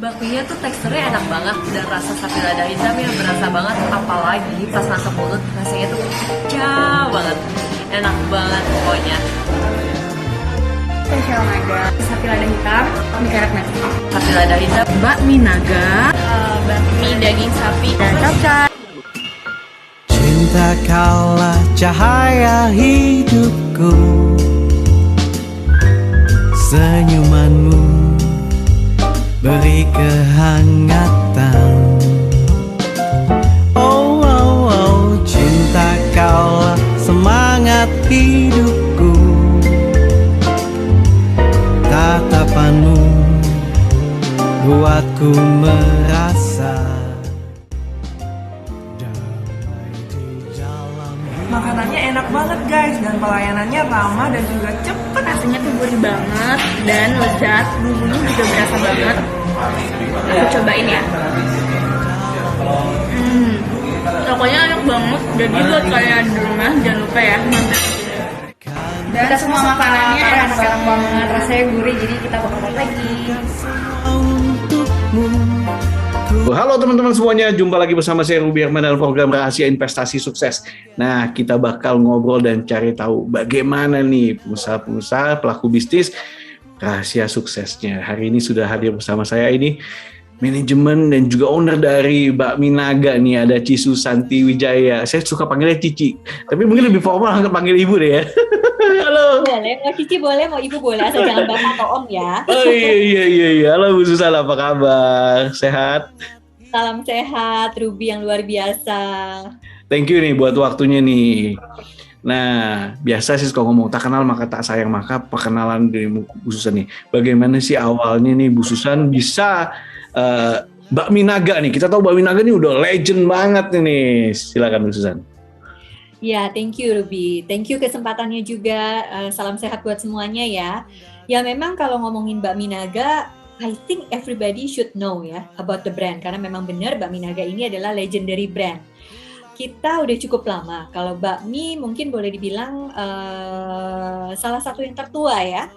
Bakminya tuh teksturnya enak banget dan rasa sapi lada hitamnya berasa banget, apalagi pas masuk mulut rasanya tuh pecah banget, enak banget pokoknya. Spesial naga, sapi lada hitam, mie karet nasi. Sapi lada hitam, bakmi naga, Bakmi daging sapi dan cocok. Cinta kaulah cahaya hidupku, senyumanmu beri kehangatan. Oh, oh, oh, cinta kaulah semangat hidupku, tatapanmu buatku merasa damai di dalam. Makanannya enak banget guys, dan pelayanannya ramah dan juga cepet. Rasanya tuh gurih banget dan lezat, bumbunya juga berasa banget. Aku cobain ya. Pokoknya enak banget. Jadi buat kalian di rumah jangan lupa ya mampir ke sini. Dan kita semua makanannya enak banget, rasanya gurih. Jadi kita bakal lagi. Halo teman-teman semuanya, jumpa lagi bersama saya Ruby Herman dalam program Rahasia Investasi Sukses. Nah, kita bakal ngobrol dan cari tahu bagaimana nih pengusaha-pengusaha, pelaku bisnis, rahasia suksesnya. Hari ini sudah hadir bersama saya ini manajemen dan juga owner dari Bakmi Naga nih, ada Ci Susanti Wijaya. Saya suka panggilnya Cici, tapi mungkin lebih formal panggil ibu deh ya. Halo. Boleh, mau Cici boleh, mau Ibu boleh, asal jangan Bapak atau Om ya. Oh iya. Halo Bu Susan, apa kabar? Sehat? Salam sehat, Ruby yang luar biasa. Thank you nih buat waktunya nih. Nah, biasa sih kalau ngomong tak kenal maka tak sayang, maka perkenalan dari Bu Susan nih. Bagaimana sih awalnya nih Bu Susan bisa Bakmi Naga nih? Kita tahu Bakmi Naga nih udah legend banget nih. Silakan Bu Susan. Ya, thank you Ruby. Thank you kesempatannya juga. Salam sehat buat semuanya ya. Ya memang kalau ngomongin Bakmi Naga, I think everybody should know ya about the brand. Karena memang benar Bakmi Naga ini adalah legendary brand. Kita udah cukup lama. Kalau bakmi mungkin boleh dibilang salah satu yang tertua ya.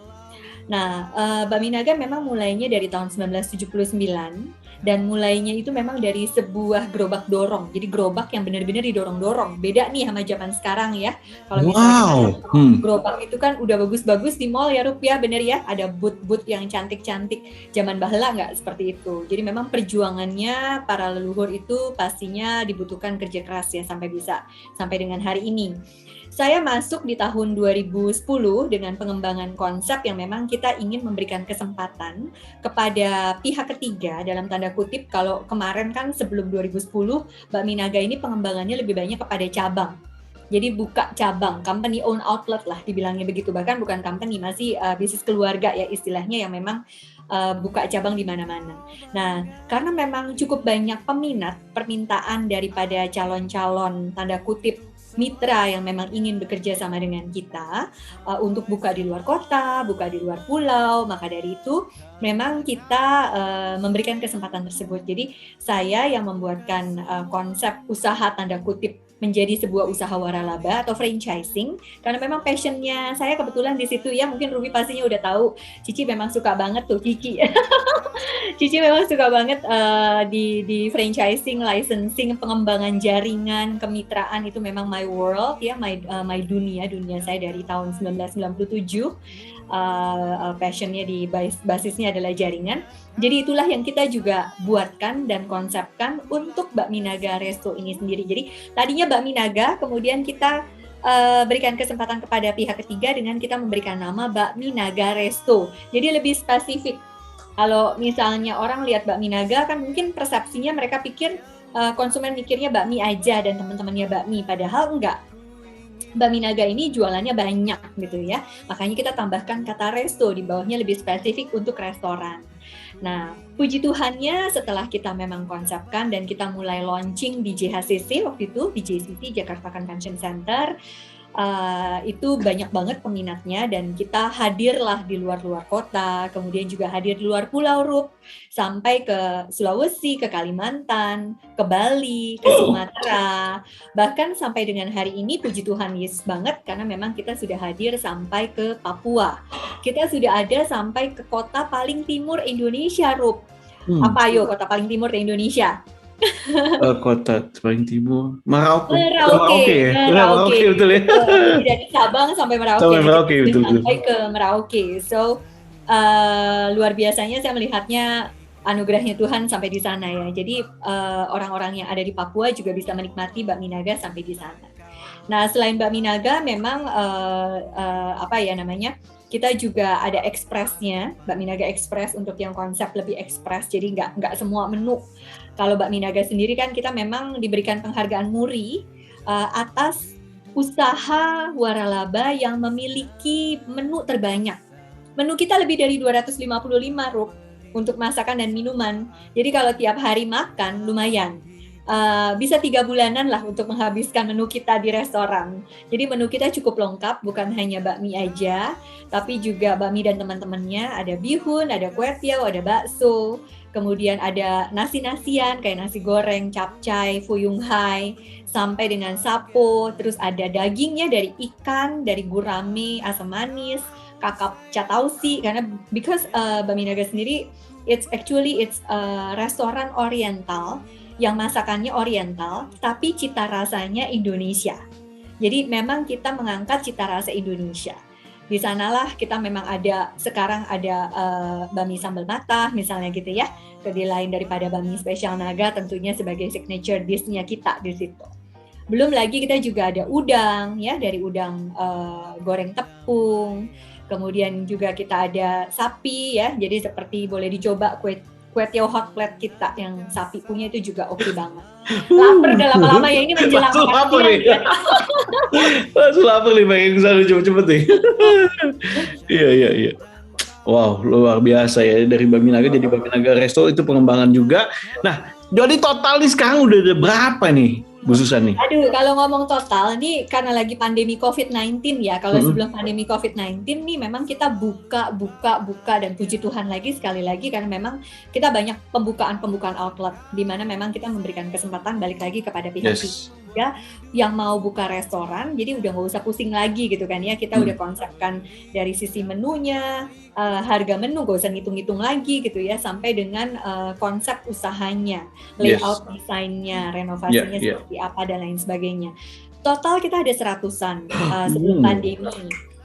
Nah, Bakmi Naga memang mulainya dari tahun 1979 dan mulainya itu memang dari sebuah gerobak dorong. Jadi gerobak yang benar-benar didorong-dorong. Beda nih sama zaman sekarang ya. Kalau misalnya gerobak itu kan udah bagus-bagus di mall ya Rup ya, bener ya. Ada booth-booth yang cantik-cantik. Zaman bahla nggak seperti itu. Jadi memang perjuangannya para leluhur itu pastinya dibutuhkan kerja keras ya sampai dengan hari ini. Saya masuk di tahun 2010 dengan pengembangan konsep yang memang kita ingin memberikan kesempatan kepada pihak ketiga dalam tanda kutip. Kalau kemarin kan sebelum 2010 Bakmi Naga ini pengembangannya lebih banyak kepada cabang. Jadi buka cabang, company own outlet lah dibilangnya begitu. Bahkan bukan company, masih bisnis keluarga ya istilahnya yang memang buka cabang di mana-mana. Nah, karena memang cukup banyak permintaan daripada calon-calon tanda kutip mitra yang memang ingin bekerja sama dengan kita untuk buka di luar kota, buka di luar pulau, maka dari itu memang kita memberikan kesempatan tersebut. Jadi saya yang membuatkan konsep usaha tanda kutip menjadi sebuah usaha waralaba atau franchising, karena memang passionnya saya kebetulan di situ ya. Mungkin Ruby pastinya udah tahu, Cici memang suka banget tuh Cici. Cici memang suka banget di franchising, licensing, pengembangan jaringan, kemitraan itu memang my world ya, my dunia saya dari tahun 1997. Passionnya di basisnya adalah jaringan. Jadi itulah yang kita juga buatkan dan konsepkan untuk Bakmi Naga Resto ini sendiri. Jadi tadinya Bakmi Naga, kemudian kita berikan kesempatan kepada pihak ketiga dengan kita memberikan nama Bakmi Naga Resto. Jadi lebih spesifik. Kalau misalnya orang lihat Bakmi Naga kan mungkin persepsinya mereka pikir konsumen mikirnya bakmi aja dan teman-temannya bakmi, padahal enggak. Bakmi Naga ini jualannya banyak gitu ya. Makanya kita tambahkan kata resto di bawahnya lebih spesifik untuk restoran. Nah, puji Tuhannya setelah kita memang konsepkan dan kita mulai launching di JHCC waktu itu, di JCC, Jakarta Convention Center, itu banyak banget peminatnya dan kita hadirlah di luar-luar kota, kemudian juga hadir di luar pulau Rup, sampai ke Sulawesi, ke Kalimantan, ke Bali, ke Sumatera, bahkan sampai dengan hari ini puji Tuhan yes banget karena memang kita sudah hadir sampai ke Papua. Kita sudah ada sampai ke kota paling timur Indonesia Rup. Apa ayo kota paling timur di Indonesia? Kota paling timur Merauke. Merauke. Ya? Merauke betul ya. Dari Sabang sampai Merauke. Sampai Merauke betul. Sampai ke Merauke. So luar biasanya saya melihatnya anugerahnya Tuhan sampai di sana ya. Jadi orang-orang yang ada di Papua juga bisa menikmati bakmi naga sampai di sana. Nah, selain bakmi naga memang kita juga ada ekspresnya, bakmi naga ekspres untuk yang konsep lebih ekspres. Jadi nggak semua menu. Kalau bakmi naga sendiri kan kita memang diberikan penghargaan MURI atas usaha waralaba yang memiliki menu terbanyak. Menu kita lebih dari 255 Rup untuk masakan dan minuman. Jadi kalau tiap hari makan lumayan. Bisa 3 bulanan lah untuk menghabiskan menu kita di restoran. Jadi menu kita cukup lengkap, bukan hanya bakmi aja, tapi juga bakmi dan teman-temannya. Ada bihun, ada kue tiaw, ada bakso, kemudian ada nasi-nasian kayak nasi goreng, capcay, fuyung hai, sampai dengan sapo. Terus ada dagingnya dari ikan, dari gurame, asam manis, kakap catausi. Karena because bakmi naga sendiri, it's restoran oriental yang masakannya oriental, tapi cita rasanya Indonesia. Jadi memang kita mengangkat cita rasa Indonesia. Di sanalah kita memang sekarang ada bakmi sambal mata, misalnya gitu ya. Jadi lain daripada bakmi spesial naga tentunya sebagai signature dish-nya kita di situ. Belum lagi kita juga ada udang, ya, dari udang goreng tepung. Kemudian juga kita ada sapi, ya. Jadi seperti boleh dicoba kue tiaw hot plate kita yang sapi punya itu juga oke banget. Lapar udah lama-lama ya, ini menjelang Langsung lapar nih. Langsung lapar nih, pengen kesana cepet-cepet nih. Iya. Wow, luar biasa ya, dari bakmi naga jadi bakmi naga resto, itu pengembangan juga. Nah, jadi total nih sekarang udah ada berapa nih Bu Susan nih? Aduh, kalau ngomong total nih karena lagi pandemi COVID-19 ya. Kalau sebelum pandemi COVID-19 nih memang kita buka dan puji Tuhan sekali lagi karena memang kita banyak pembukaan outlet di mana memang kita memberikan kesempatan balik lagi kepada pihak-pihak yang mau buka restoran. Jadi udah nggak usah pusing lagi gitu kan ya. Kita udah konsepkan dari sisi menunya, harga menu nggak usah ngitung-ngitung lagi gitu ya, sampai dengan konsep usahanya, layout desainnya, renovasinya seperti apa dan lain sebagainya. Total kita ada 100-an sebelum pandemi.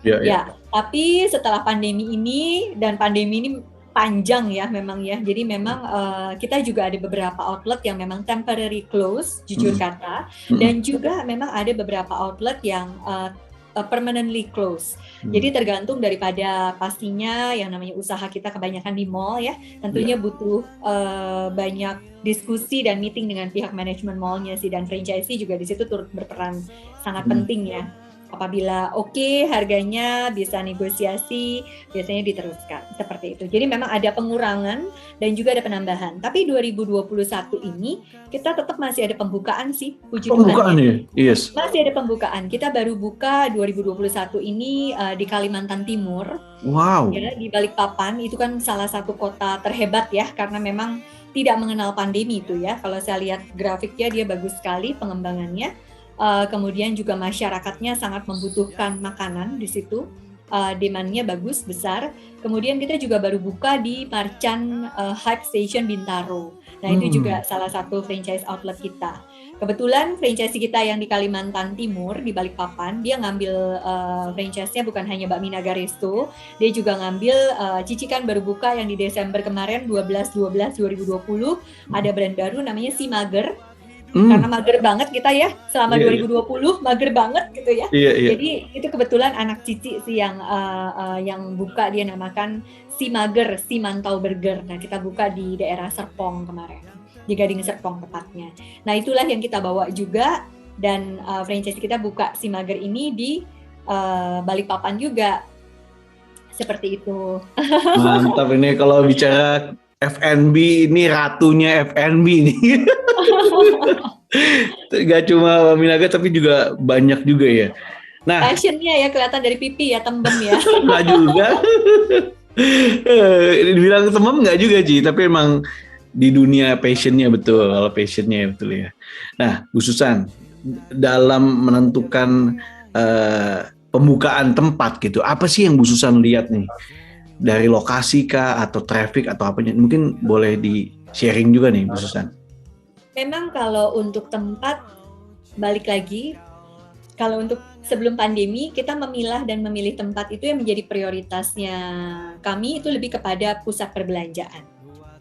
Ya, tapi setelah pandemi ini, dan pandemi ini panjang ya memang ya. Jadi memang kita juga ada beberapa outlet yang memang temporary close, jujur kata, dan juga memang ada beberapa outlet yang permanently close. Jadi tergantung daripada pastinya yang namanya usaha kita kebanyakan di mall ya, tentunya butuh banyak diskusi dan meeting dengan pihak manajemen mallnya sih, dan franchisee juga di situ turut berperan sangat penting ya. Apabila harganya bisa negosiasi, biasanya diteruskan seperti itu. Jadi memang ada pengurangan dan juga ada penambahan. Tapi 2021 ini kita tetap masih ada pembukaan sih, puji Tuhan. Pembukaan ya? Yes. Masih ada pembukaan. Kita baru buka 2021 ini di Kalimantan Timur. Wow. Ya, di Balikpapan, itu kan salah satu kota terhebat ya, karena memang tidak mengenal pandemi itu ya. Kalau saya lihat grafiknya dia bagus sekali pengembangannya. Kemudian juga masyarakatnya sangat membutuhkan makanan di situ, demand-nya bagus, besar. Kemudian kita juga baru buka di Marcan Hype Station Bintaro. Nah itu juga salah satu franchise outlet kita. Kebetulan franchise kita yang di Kalimantan Timur, di Balikpapan, dia ngambil franchise-nya bukan hanya Bakmi Naga Resto, dia juga ngambil Cicikan baru buka yang di Desember kemarin, 12/12/2020, ada brand baru namanya Si Mager. Karena mager banget kita ya selama 2020 mager banget gitu ya. Jadi itu kebetulan anak Cici sih yang buka, dia namakan Si Mager, Si Mantau Burger. Nah kita buka di daerah Serpong kemarin, di Gading Serpong tepatnya. Nah itulah yang kita bawa juga, dan franchise kita buka Si Mager ini di Balikpapan juga, seperti itu. Mantap ini kalau bicara F&B, ini ratunya F&B nih. Gak cuma bakmi naga tapi juga banyak juga ya. Nah, passionnya ya kelihatan dari pipi ya, tembem ya. Nggak juga. Dibilang tembem nggak juga Ci, tapi emang di dunia passionnya betul. Kalau passionnya betul ya. Nah, Bu Susan, dalam menentukan pembukaan tempat gitu, apa sih yang Bu Susan lihat nih dari lokasi kah atau traffic atau apanya? Mungkin boleh di sharing juga nih Bu Susan. Memang kalau untuk tempat, balik lagi, kalau untuk sebelum pandemi kita memilah dan memilih tempat itu yang menjadi prioritasnya kami itu lebih kepada pusat perbelanjaan.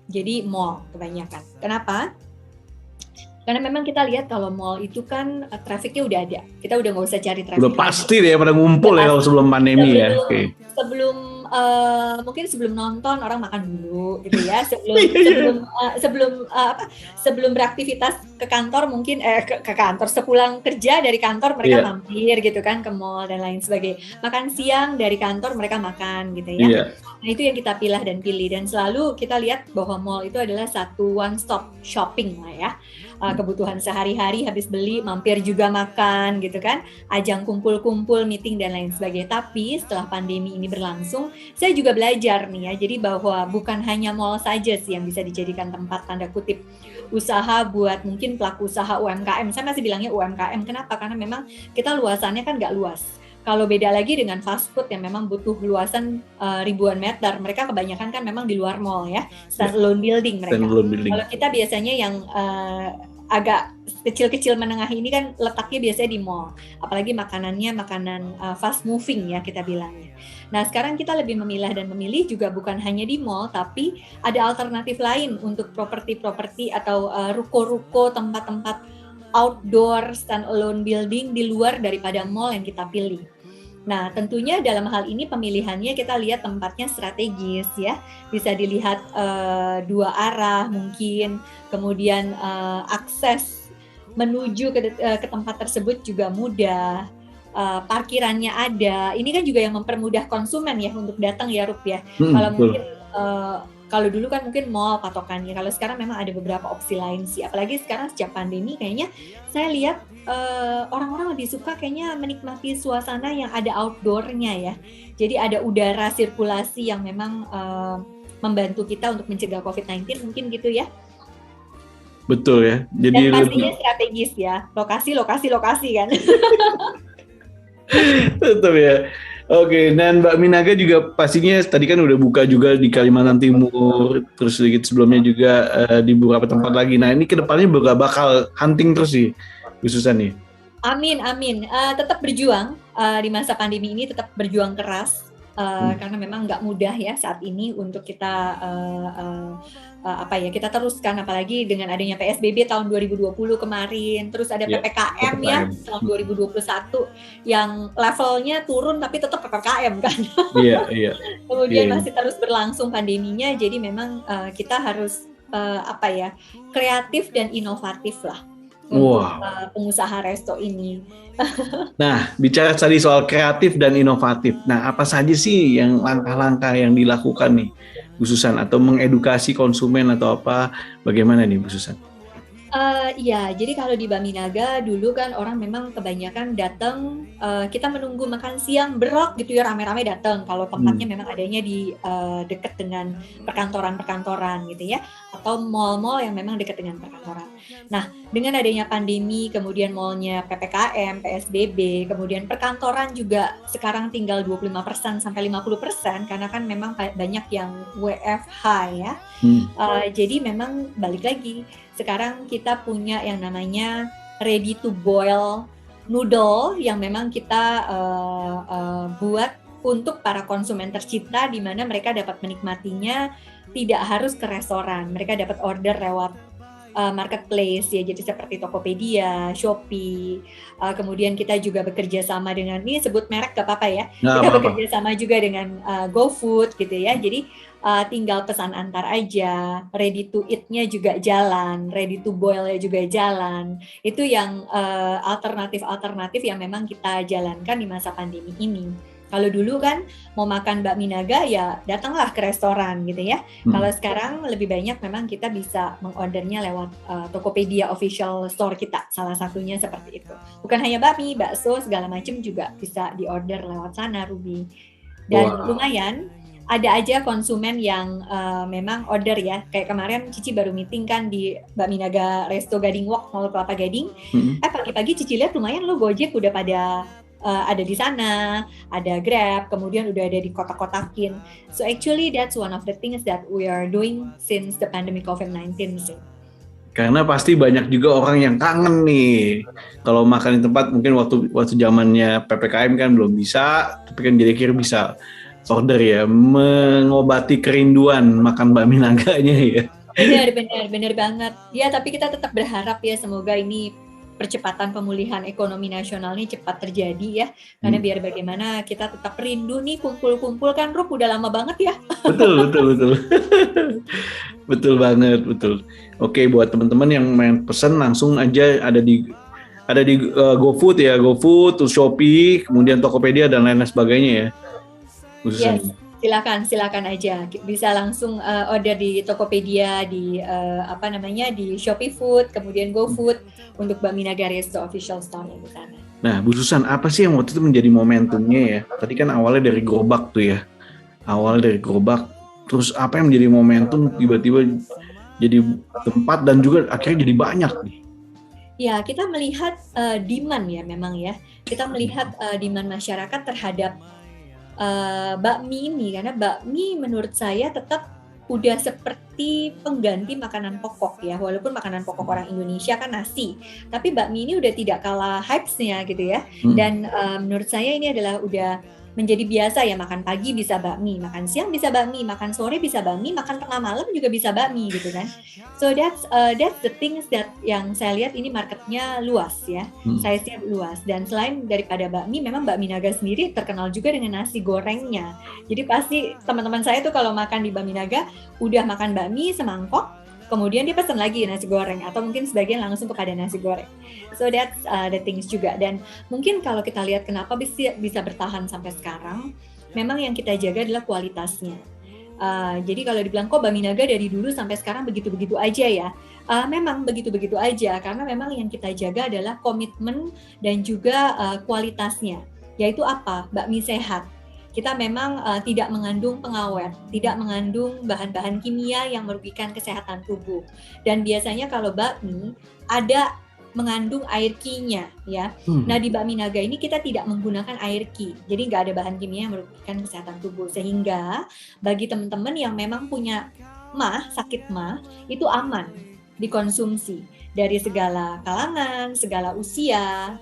Jadi mall kebanyakan. Kenapa? Karena memang kita lihat kalau mall itu kan trafficnya udah ada. Kita udah nggak usah cari traffic. Udah pasti deh pada ngumpul ya kalau sebelum pandemi ya. Oke. Mungkin sebelum nonton orang makan dulu gitu ya. Sebelum beraktivitas ke kantor mungkin ke kantor sepulang kerja dari kantor mereka mampir gitu kan ke mall dan lain sebagainya. Makan siang dari kantor mereka makan gitu ya. Nah itu yang kita pilih dan selalu kita lihat bahwa mall itu adalah satu one stop shopping lah ya. Kebutuhan sehari-hari habis beli mampir juga makan gitu kan, ajang kumpul-kumpul, meeting dan lain sebagainya. Tapi setelah pandemi ini berlangsung, saya juga belajar nih ya, jadi bahwa bukan hanya mall saja sih yang bisa dijadikan tempat tanda kutip usaha buat mungkin pelaku usaha UMKM. Saya masih bilangnya UMKM, kenapa? Karena memang kita luasannya kan nggak luas. Kalau beda lagi dengan fast food yang memang butuh luasan ribuan meter, mereka kebanyakan kan memang di luar mall ya, standalone building mereka. Kalau kita biasanya yang agak kecil-kecil menengah ini kan letaknya biasanya di mall, apalagi makanannya makanan fast moving ya kita bilangnya. Nah sekarang kita lebih memilah dan memilih juga bukan hanya di mall, tapi ada alternatif lain untuk properti-properti atau ruko-ruko, tempat-tempat outdoor standalone building di luar daripada mall yang kita pilih. Nah, tentunya dalam hal ini pemilihannya kita lihat tempatnya strategis ya, bisa dilihat dua arah mungkin, kemudian akses menuju ke tempat tersebut juga mudah, parkirannya ada. Ini kan juga yang mempermudah konsumen ya untuk datang ya Rup ya. Kalau mungkin kalau dulu kan mungkin mall patokannya, kalau sekarang memang ada beberapa opsi lain sih. Apalagi sekarang sejak pandemi kayaknya saya lihat orang-orang lebih suka kayaknya menikmati suasana yang ada outdoor-nya ya. Jadi ada udara sirkulasi yang memang membantu kita untuk mencegah COVID-19 mungkin gitu ya. Betul ya. Jadi dan pastinya strategis ya. Lokasi kan. Betul ya. Oke, dan Mbak Minaga juga pastinya tadi kan udah buka juga di Kalimantan Timur, terus sedikit sebelumnya juga di beberapa tempat lagi. Nah ini kedepannya bakal hunting terus sih, khususan nih. Amin. Tetap berjuang di masa pandemi ini, tetap berjuang keras karena memang nggak mudah ya saat ini untuk kita kita teruskan, apalagi dengan adanya PSBB tahun 2020 kemarin, terus ada PPKM ya tahun 2021 yang levelnya turun tapi tetap PPKM kan. Iya. Kemudian masih terus berlangsung pandeminya, jadi memang kita harus kreatif dan inovatif lah untuk pengusaha resto ini. Nah, bicara tadi soal kreatif dan inovatif. Nah, apa saja sih yang langkah-langkah yang dilakukan nih, Bu Susan, atau mengedukasi konsumen atau apa? Bagaimana nih, Bu Susan? Jadi kalau di Baminaga dulu kan orang memang kebanyakan datang, kita menunggu makan siang berok gitu ya, rame-rame datang. Kalau tempatnya memang adanya di dekat dengan perkantoran gitu ya, atau mall-mall yang memang dekat dengan perkantoran. Nah, dengan adanya pandemi, kemudian mallnya PPKM, PSBB, kemudian perkantoran juga sekarang tinggal 25% sampai 50% karena kan memang banyak yang WFH ya. Jadi memang balik lagi, sekarang kita punya yang namanya ready to boil noodle yang memang kita buat untuk para konsumen tercinta, di mana mereka dapat menikmatinya tidak harus ke restoran, mereka dapat order lewat marketplace ya, jadi seperti Tokopedia, Shopee, kemudian kita juga bekerja sama dengan, ini sebut merek gak apa-apa ya, kita bekerja sama juga dengan GoFood gitu ya, jadi tinggal pesan antar aja, ready to eat-nya juga jalan, ready to boil-nya juga jalan, itu yang alternatif yang memang kita jalankan di masa pandemi ini. Kalau dulu kan mau makan bakmi naga ya datanglah ke restoran gitu ya. Kalau sekarang lebih banyak memang kita bisa mengordernya lewat Tokopedia official store kita, salah satunya seperti itu. Bukan hanya bakmi, bakso segala macam juga bisa diorder lewat sana, Ruby. Dan lumayan ada aja konsumen yang memang order ya. Kayak kemarin Cici baru meeting kan di Bakmi Naga Resto Gading Walk Mall Kelapa Gading. Pagi-pagi Cici lihat lumayan loh Gojek udah pada ada di sana, ada Grab, kemudian udah ada di kotak-kotakin. So actually that's one of the things that we are doing since the pandemic COVID-19 sih. Karena pasti banyak juga orang yang kangen nih. Kalau makan di tempat mungkin waktu zamannya PPKM kan belum bisa, tapi kan jadi akhirnya bisa order ya, mengobati kerinduan makan bakmi naganya ya. Benar banget. Ya, tapi kita tetap berharap ya semoga ini percepatan pemulihan ekonomi nasional ini cepat terjadi ya. Karena biar bagaimana kita tetap rindu nih kumpul-kumpul kan, Rup, udah lama banget ya. Betul. Betul banget, betul. Oke, buat teman-teman yang main pesen langsung aja ada di GoFood ya, GoFood, terus Shopee, kemudian Tokopedia dan lain sebagainya ya. Yes, silakan aja. Bisa langsung order di Tokopedia, di di Shopee Food, kemudian GoFood untuk Bakmi Naga Resto official store di sana. Nah, Bu Susan, apa sih yang waktu itu menjadi momentumnya ya? Tadi kan awalnya dari gerobak tuh ya. Terus apa yang menjadi momentum tiba-tiba jadi tempat dan juga akhirnya jadi banyak nih? Ya, kita melihat demand ya memang ya. Kita melihat demand masyarakat terhadap bakmi ini, karena bakmi menurut saya tetap udah seperti pengganti makanan pokok ya, walaupun makanan pokok orang Indonesia kan nasi, tapi bakmi ini udah tidak kalah hype-nya gitu ya. Dan menurut saya ini adalah udah menjadi biasa ya, makan pagi bisa bakmi, makan siang bisa bakmi, makan sore bisa bakmi, makan tengah malam juga bisa bakmi gitu kan. So that's the things that yang saya lihat ini marketnya luas ya, size-nya luas. Dan selain daripada bakmi, memang Bakmi Naga sendiri terkenal juga dengan nasi gorengnya. Jadi pasti teman-teman saya tuh kalau makan di Bakmi Naga udah makan bakmi semangkok, kemudian dia pesan lagi nasi goreng, atau mungkin sebagian langsung kepada nasi goreng. So that's the things juga. Dan mungkin kalau kita lihat kenapa bisa bertahan sampai sekarang, memang yang kita jaga adalah kualitasnya. Jadi kalau dibilang kok Bakmi Naga dari dulu sampai sekarang begitu-begitu aja ya, memang begitu-begitu aja, karena memang yang kita jaga adalah komitmen dan juga kualitasnya. Yaitu apa? Bakmi sehat. Kita memang tidak mengandung pengawet, tidak mengandung bahan-bahan kimia yang merugikan kesehatan tubuh. Dan biasanya kalau bakmi ada mengandung air ki-nya ya. Nah di Bakmi Naga ini kita tidak menggunakan air ki, jadi nggak ada bahan kimia yang merugikan kesehatan tubuh. Sehingga bagi teman-teman yang memang punya sakit itu aman dikonsumsi dari segala kalangan, segala usia,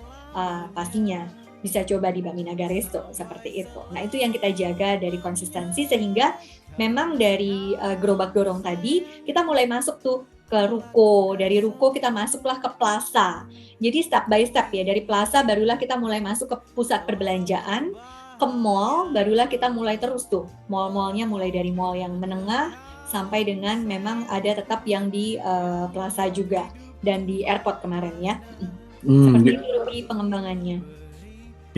pastinya bisa coba di Bakmi Naga Resto seperti itu. Nah itu yang kita jaga dari konsistensi, sehingga memang dari gerobak dorong tadi kita mulai masuk tuh ke ruko, dari ruko kita masuklah ke plaza. Jadi step by step ya, dari plaza barulah kita mulai masuk ke pusat perbelanjaan, ke mall barulah kita mulai terus tuh. Mall-mallnya mulai dari mall yang menengah sampai dengan memang ada tetap yang di plaza juga dan di airport kemarin ya. Seperti itu lebih pengembangannya.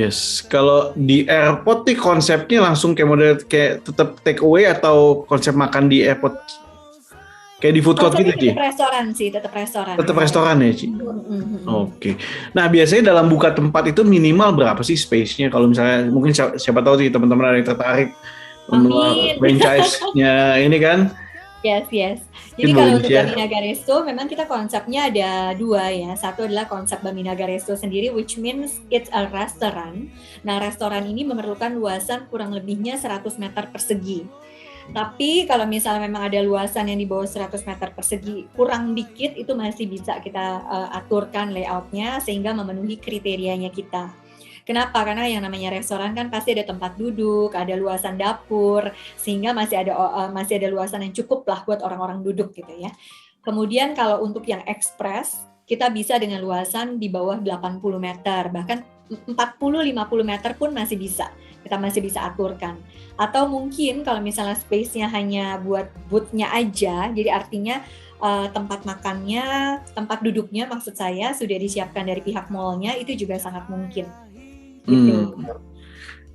Yes, kalau di airport nih konsepnya langsung kayak model kayak tetap take away atau konsep makan di airport kayak di food court gitu Ci? Tetap restoran. Tetap restoran ya Ci? Oke. Nah biasanya dalam buka tempat itu minimal berapa sih space-nya? Kalau misalnya mungkin siapa tahu sih teman-teman ada yang tertarik franchise-nya ini kan? Yes. Jadi kalau untuk Bakmi Naga Resto memang kita konsepnya ada dua ya. Satu adalah konsep Bakmi Naga Resto sendiri, which means it's a restaurant. Nah restoran ini memerlukan luasan kurang lebihnya 100 meter persegi. Tapi kalau misalnya memang ada luasan yang di bawah 100 meter persegi kurang dikit, itu masih bisa kita aturkan layoutnya sehingga memenuhi kriterianya kita. Kenapa? Karena yang namanya restoran kan pasti ada tempat duduk, ada luasan dapur, sehingga masih ada luasan yang cukup lah buat orang-orang duduk gitu ya. Kemudian kalau untuk yang ekspres, kita bisa dengan luasan di bawah 80 meter, bahkan 40-50 meter pun masih bisa. Kita masih bisa aturkan. Atau mungkin kalau misalnya space-nya hanya buat booth-nya aja, jadi artinya tempat makannya, tempat duduknya maksud saya sudah disiapkan dari pihak mall-nya, itu juga sangat mungkin. Gitu.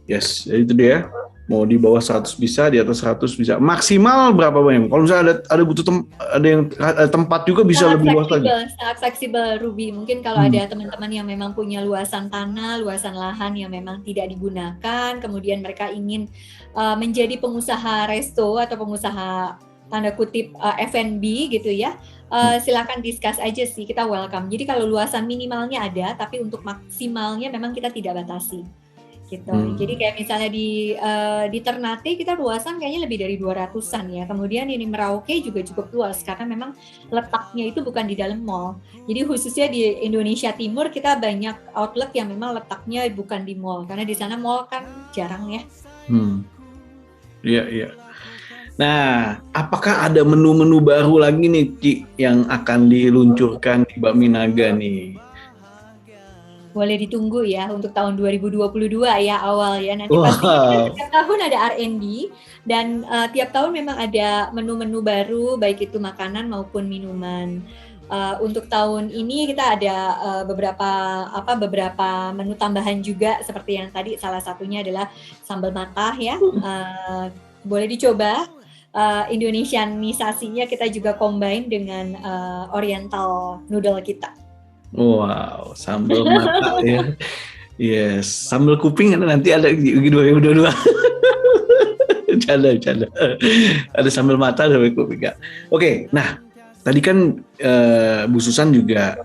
Yes, jadi itu dia. Mau di bawah 100 bisa, di atas 100 bisa. Maksimal berapa banyak? Kalau misalnya ada butuh ada tempat juga bisa lebih luas lagi. Sangat fleksibel Ruby. Mungkin kalau ada teman-teman yang memang punya luasan tanah, luasan lahan yang memang tidak digunakan, kemudian mereka ingin menjadi pengusaha resto atau pengusaha tanda kutip F&B gitu ya, silakan discuss aja sih, kita welcome. Jadi kalau luasan minimalnya ada, tapi untuk maksimalnya memang kita tidak batasi gitu. Jadi kayak misalnya di Ternate kita luasan kayaknya lebih dari 200-an ya. Kemudian ini Merauke juga cukup luas karena memang letaknya itu bukan di dalam mall. Jadi khususnya di Indonesia Timur kita banyak outlet yang memang letaknya bukan di mall, karena di sana mall kan jarang ya. Iya. Nah, apakah ada menu-menu baru lagi nih, Ci, yang akan diluncurkan di Bakmi Naga nih? Boleh ditunggu ya untuk tahun 2022 ya awal ya. Nanti pasti kita setiap tahun ada R&D dan tiap tahun memang ada menu-menu baru, baik itu makanan maupun minuman. Untuk tahun ini kita ada beberapa menu tambahan juga, seperti yang tadi salah satunya adalah sambal matah ya. Boleh dicoba. Indonesianisasinya kita juga combine dengan Oriental noodle kita. Wow, sambal mata ya. Yes, sambal kuping nanti ada di 2022. Canda. Ada sambal mata, sambal kuping. Oke, nah tadi kan Bu Susan juga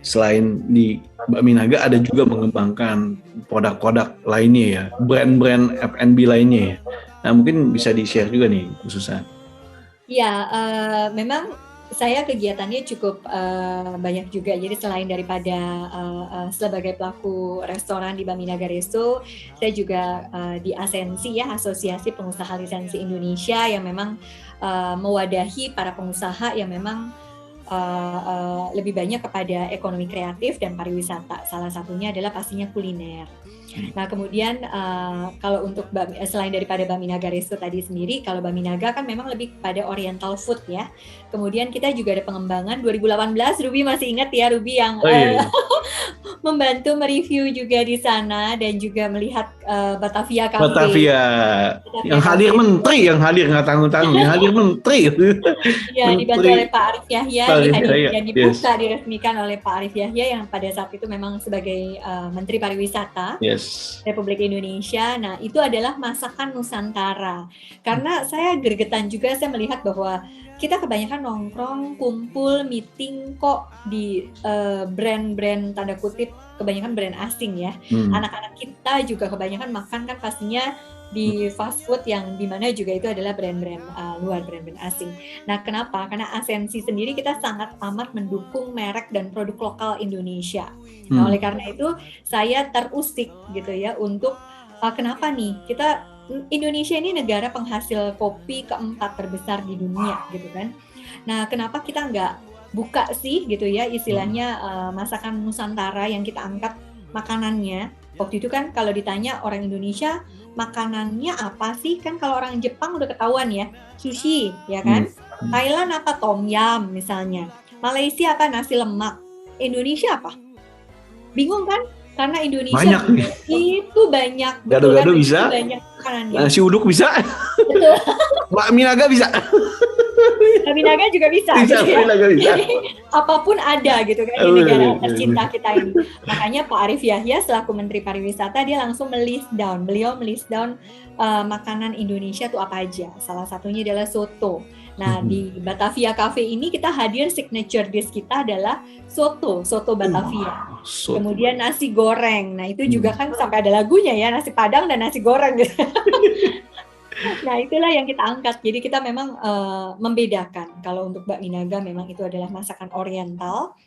selain di Bakmi Naga ada juga mengembangkan produk-produk lainnya ya, brand-brand F&B lainnya ya. Nah, mungkin bisa di-share juga nih, Bu Susan. Ya, memang saya kegiatannya cukup banyak juga. Jadi selain daripada sebagai pelaku restoran di Bakmi Naga Resto, saya juga di Asensi ya, Asosiasi Pengusaha Lisensi Indonesia, yang memang mewadahi para pengusaha yang memang lebih banyak kepada ekonomi kreatif dan pariwisata. Salah satunya adalah pastinya kuliner. Nah kemudian kalau untuk selain daripada Bakmi Naga Resto tadi sendiri, kalau Bakmi Naga kan memang lebih pada oriental food ya. Kemudian kita juga ada pengembangan 2018, Ruby masih ingat ya, Ruby yang membantu mereview juga di sana dan juga melihat Batavia Cafe. Batavia. Yang hadir menteri, yang hadir nggak tanggung-tanggung, yang hadir menteri. Ya, dibantu oleh Pak Arif Yahya, dan dibuka diresmikan oleh Pak Arif Yahya yang pada saat itu memang sebagai Menteri Pariwisata Republik Indonesia. Nah, itu adalah masakan Nusantara. Karena saya gregetan juga, saya melihat bahwa kita kebanyakan nongkrong, kumpul, meeting kok di brand-brand tanda kutip, kebanyakan brand asing ya. Anak-anak kita juga kebanyakan makan kan pastinya di fast food yang dimana juga itu adalah brand-brand luar, brand-brand asing. Nah, kenapa? Karena Asensi sendiri kita sangat amat mendukung merek dan produk lokal Indonesia. Nah, oleh karena itu saya terusik gitu ya untuk kenapa nih kita Indonesia ini negara penghasil kopi keempat terbesar di dunia gitu kan. Nah, kenapa kita nggak buka sih gitu ya istilahnya masakan Nusantara yang kita angkat makanannya. Waktu itu kan kalau ditanya orang Indonesia makanannya apa sih, kan kalau orang Jepang udah ketahuan ya, sushi ya kan. Thailand apa, tom yum misalnya. Malaysia apa, nasi lemak. Indonesia apa? Bingung kan? Karena Indonesia banyak itu banyak. Gado-gado bisa. Banyak makanannya. Nasi uduk bisa. Betul. Bakmi Naga bisa. Bakmi Naga juga bisa. Jadi, apapun ada gitu kan di negara tercinta kita ini. Makanya Pak Arif Yahya selaku Menteri Pariwisata dia langsung beliau melist down makanan Indonesia tuh apa aja. Salah satunya adalah soto. Nah, di Batavia Cafe ini kita hadir signature dish kita adalah soto Batavia. Kemudian nasi goreng. Nah, itu juga kan sampai ada lagunya ya, nasi Padang dan nasi goreng gitu. Nah, itulah yang kita angkat. Jadi kita memang membedakan. Kalau untuk Bakmi Naga memang itu adalah masakan oriental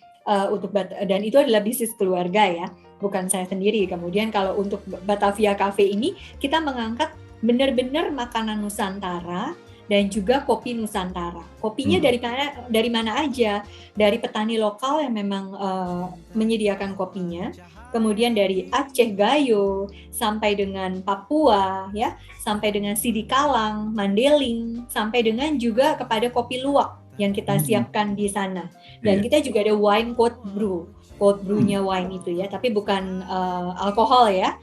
dan itu adalah bisnis keluarga ya, bukan saya sendiri. Kemudian kalau untuk Batavia Cafe ini kita mengangkat benar-benar makanan Nusantara dan juga kopi Nusantara. Kopinya dari mana aja? Dari petani lokal yang memang menyediakan kopinya. Kemudian dari Aceh Gayo sampai dengan Papua ya, sampai dengan Sidikalang, Mandeling, sampai dengan juga kepada kopi luwak yang kita siapkan di sana. Dan kita juga ada wine cold brew-nya wine itu ya, tapi bukan alkohol ya.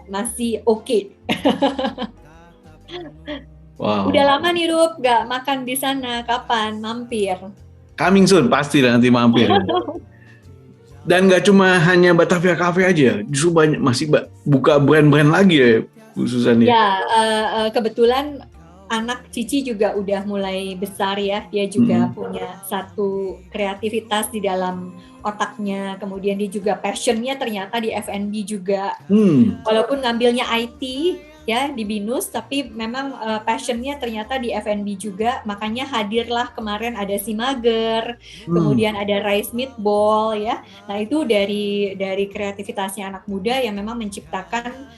Masih oke. Wow. Udah lama nih Rup gak makan di sana, kapan mampir? Coming soon pasti nanti mampir. Dan nggak cuma hanya Batavia Cafe aja, justru banyak masih buka brand-brand lagi ya, Bu Susan. Ya, kebetulan anak Cici juga udah mulai besar ya, dia juga punya satu kreativitas di dalam otaknya, kemudian dia juga passionnya ternyata di F&B juga, walaupun ngambilnya IT ya di BINUS, tapi memang passionnya ternyata di F&B juga, makanya hadirlah kemarin ada si Mager, kemudian ada rice meatball ya. Nah itu dari kreativitasnya anak muda yang memang menciptakan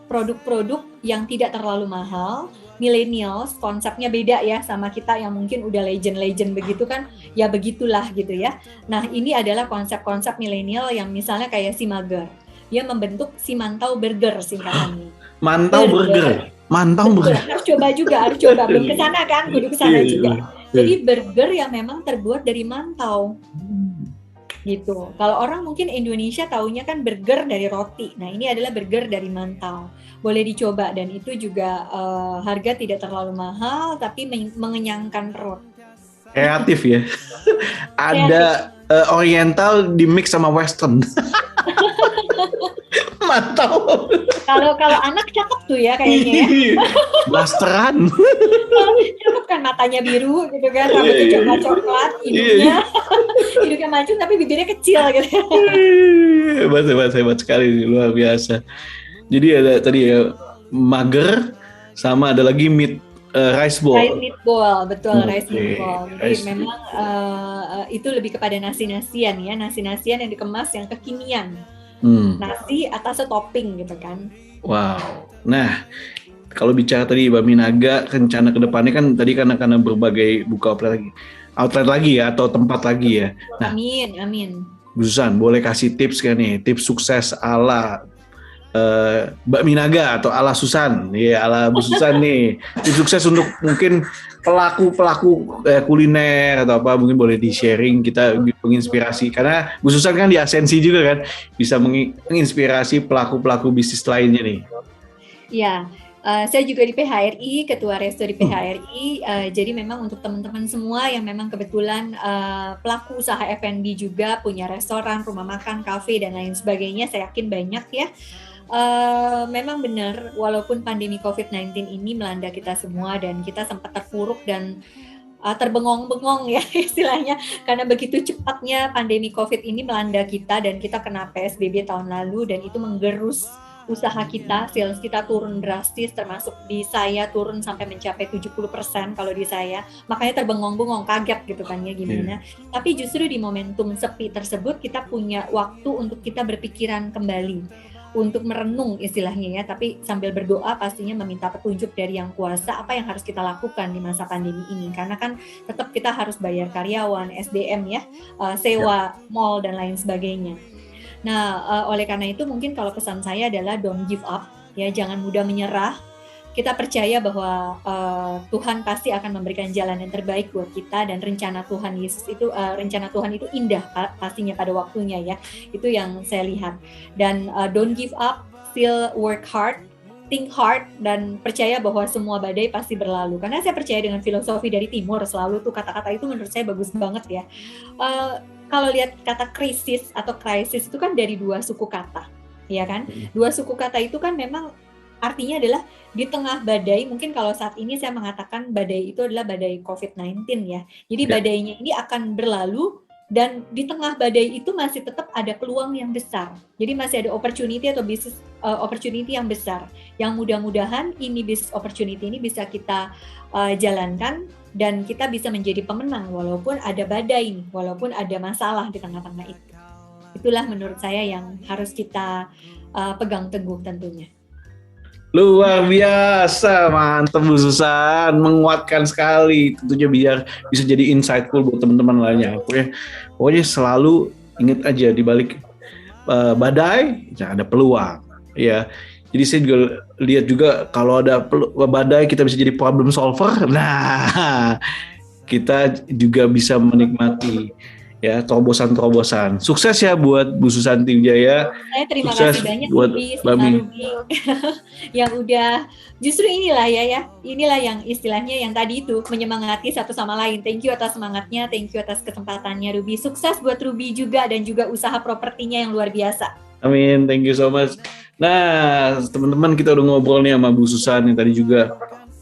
produk-produk yang tidak terlalu mahal. Millennials konsepnya beda ya sama kita yang mungkin udah legend begitu kan, ya begitulah gitu ya. Nah ini adalah konsep-konsep milenial yang misalnya kayak si Mager, dia membentuk si Mantau Burger singkatannya. Mantau Burger. Harus coba belum kesana kan, kudu kesana juga. Jadi burger yang memang terbuat dari mantau. Gitu. Kalau orang mungkin Indonesia taunya kan burger dari roti. Nah, ini adalah burger dari mantau. Boleh dicoba dan itu juga harga tidak terlalu mahal tapi mengenyangkan perut. Kreatif ya. Ada oriental di mix sama western. Mantap. Kalau anak cakep tuh ya kayaknya ya. Blasteran. Cakep kan, matanya biru gitu kan, rambutnya coklat, hidungnya mancung tapi bibirnya kecil gitu. Hebat sekali, luar biasa. Jadi ada tadi ya Mager sama ada lagi rice ball. Rice meatball, betul, rice meatball. Jadi memang itu lebih kepada nasi-nasian ya, nasi-nasian yang dikemas yang kekinian. Nasi atasnya topping gitu kan. Wow. Nah, kalau bicara tadi Mbak Minaga, rencana ke depannya kan tadi karena berbagai buka outlet lagi ya atau tempat lagi ya. Nah, amin. Bu Susan, boleh kasih tips kan nih, tips sukses ala Mbak Minaga atau ala Susan, ya ala Bu Susan nih, tips sukses untuk mungkin pelaku kuliner atau apa, mungkin boleh di sharing, kita menginspirasi karena Bu Susan kan di Asensi juga kan, bisa menginspirasi pelaku bisnis lainnya nih. Ya, saya juga di PHRI, ketua resto di PHRI, jadi memang untuk teman-teman semua yang memang kebetulan pelaku usaha F&B juga, punya restoran, rumah makan, kafe dan lain sebagainya, saya yakin banyak ya. Memang benar, walaupun pandemi COVID-19 ini melanda kita semua dan kita sempat terpuruk dan terbengong-bengong ya istilahnya, karena begitu cepatnya pandemi COVID ini melanda kita dan kita kena PSBB tahun lalu dan itu menggerus usaha kita, sales kita turun drastis, termasuk di saya turun sampai mencapai 70% kalau di saya, makanya terbengong-bengong, kaget gitu kan ya gimana. Tapi justru di momentum sepi tersebut kita punya waktu untuk kita berpikiran kembali, untuk merenung istilahnya ya, tapi sambil berdoa pastinya meminta petunjuk dari Yang Kuasa apa yang harus kita lakukan di masa pandemi ini, karena kan tetap kita harus bayar karyawan, SDM ya, sewa mall dan lain sebagainya. Nah, oleh karena itu mungkin kalau pesan saya adalah don't give up ya, jangan mudah menyerah. Kita percaya bahwa Tuhan pasti akan memberikan jalan yang terbaik buat kita dan rencana Tuhan itu indah pastinya pada waktunya ya. Itu yang saya lihat. Dan don't give up, still work hard, think hard dan percaya bahwa semua badai pasti berlalu. Karena saya percaya dengan filosofi dari Timur, selalu tuh kata-kata itu menurut saya bagus banget ya. Kalau lihat kata krisis atau krisis itu kan dari dua suku kata, ya kan? Dua suku kata itu kan memang artinya adalah di tengah badai, mungkin kalau saat ini saya mengatakan badai itu adalah badai COVID-19 ya. Jadi badainya ini akan berlalu dan di tengah badai itu masih tetap ada peluang yang besar. Jadi masih ada opportunity atau business opportunity yang besar. Yang mudah-mudahan ini business opportunity ini bisa kita jalankan dan kita bisa menjadi pemenang walaupun ada badai nih, walaupun ada masalah di tengah-tengah itu. Itulah menurut saya yang harus kita pegang teguh tentunya. Luar biasa, mantap Bu Susan, menguatkan sekali, tentunya biar bisa jadi insightful buat teman-teman lainnya. Pokoknya selalu ingat aja di balik badai ada peluang, ya. Jadi saya juga lihat juga kalau ada badai kita bisa jadi problem solver. Nah, kita juga bisa menikmati ya terobosan-terobosan. Sukses ya buat Bu Susanti Wijaya. Saya terima Sukses kasih banyak buat Ruby yang udah justru inilah inilah yang istilahnya yang tadi itu menyemangati satu sama lain. Thank you atas semangatnya, thank you atas kesempatannya Ruby. Sukses buat Ruby juga dan juga usaha propertinya yang luar biasa. Amin, thank you so much. Nah, teman-teman kita udah ngobrol nih sama Bu Susan yang tadi juga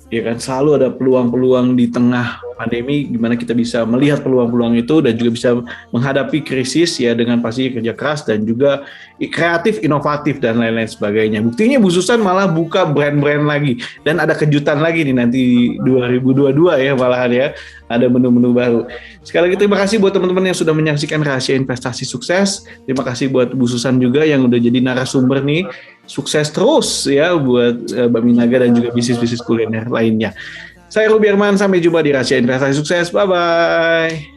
ya kan, selalu ada peluang-peluang di tengah pandemi, gimana kita bisa melihat peluang-peluang itu dan juga bisa menghadapi krisis ya dengan pasti kerja keras dan juga kreatif, inovatif dan lain-lain sebagainya. Buktinya Bu Susan malah buka brand-brand lagi dan ada kejutan lagi nih nanti 2022 ya malahan ya, ada menu-menu baru. Sekali lagi terima kasih buat teman-teman yang sudah menyaksikan Rahasia Investasi Sukses. Terima kasih buat Bu Susan juga yang udah jadi narasumber nih. Sukses terus ya buat Mbak Minaga dan juga bisnis-bisnis kuliner lainnya. Saya Ruby Herman, sampai jumpa di Rahasia Investasi Sukses. Bye-bye.